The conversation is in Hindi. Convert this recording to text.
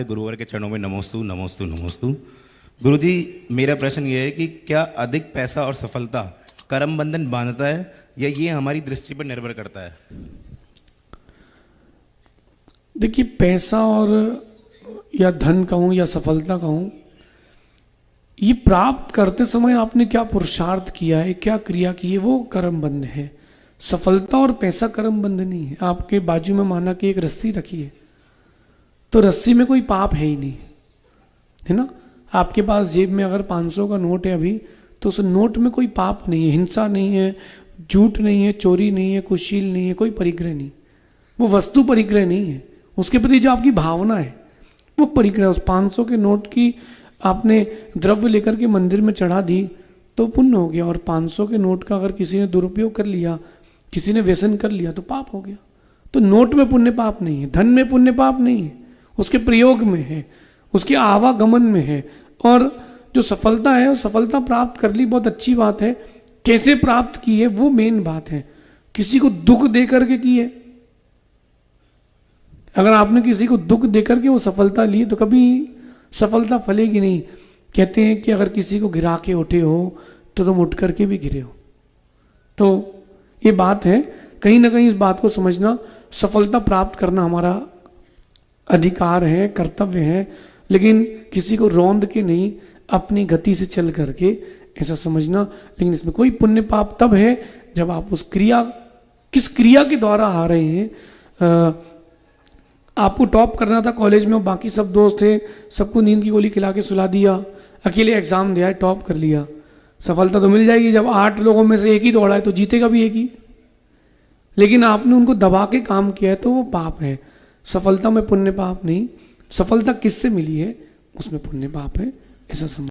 गुरुवर के चरणों में नमोस्तु नमोस्तु नमोस्तु। गुरुजी, मेरा प्रश्न ये है कि क्या अधिक पैसा और सफलता कर्म बंधन बांधता है या ये हमारी दृष्टि पर निर्भर करता है? देखिए, पैसा और या धन कहूँ या सफलता कहूँ, ये प्राप्त करते समय आपने क्या पुरुषार्थ किया है, क्या क्रिया की है, वो कर्म बंध है। सफलता और पैसा कर्म बंध नहीं है। आपके बाजू में माना कि एक रस्सी रखी है, तो रस्सी में कोई पाप है ही नहीं, है ना। आपके पास जेब में अगर 500 का नोट है अभी, तो उस नोट में कोई पाप नहीं है, हिंसा नहीं है, झूठ नहीं है, चोरी नहीं है, कुशील नहीं है, कोई परिग्रह नहीं। वो वस्तु परिग्रह नहीं है, उसके प्रति जो आपकी भावना है वो परिग्रह। उस 500 के नोट की आपने द्रव्य लेकर के मंदिर में चढ़ा दी तो पुण्य हो गया, और 500 के नोट का अगर किसी ने दुरुपयोग कर लिया, किसी ने व्यसन कर लिया, तो पाप हो गया। तो नोट में पुण्य पाप नहीं है, धन में पुण्य पाप नहीं है, उसके प्रयोग में है, उसके आवागमन में है। और जो सफलता है, वो सफलता प्राप्त कर ली, बहुत अच्छी बात है। कैसे प्राप्त की है वो मेन बात है। किसी को दुख दे करके की है। अगर आपने किसी को दुख दे करके वो सफलता ली तो कभी सफलता फलेगी नहीं। कहते हैं कि अगर किसी को गिरा के उठे हो तो तुम उठ करके भी गिरे हो। तो ये बात है, कहीं ना कहीं इस बात को समझना, सफलता प्राप्त करना हमारा अधिकार है, कर्तव्य है, लेकिन किसी को रौंद के नहीं, अपनी गति से चल करके ऐसा समझना। लेकिन इसमें कोई पुण्य पाप तब है जब आप उस क्रिया, किस क्रिया के द्वारा आ रहे हैं। आपको टॉप करना था कॉलेज में, बाकी सब दोस्त थे, सबको नींद की गोली खिला के सुला दिया, अकेले एग्जाम दिया, टॉप कर लिया। सफलता तो मिल जाएगी, जब 8 लोगों में से एक ही दौड़ा है तो जीतेगा भी एक ही। लेकिन आपने उनको दबा के काम किया है तो वो पाप है। सफलता में पुण्य पाप नहीं, सफलता किससे मिली है उसमें पुण्य पाप है, ऐसा समझ।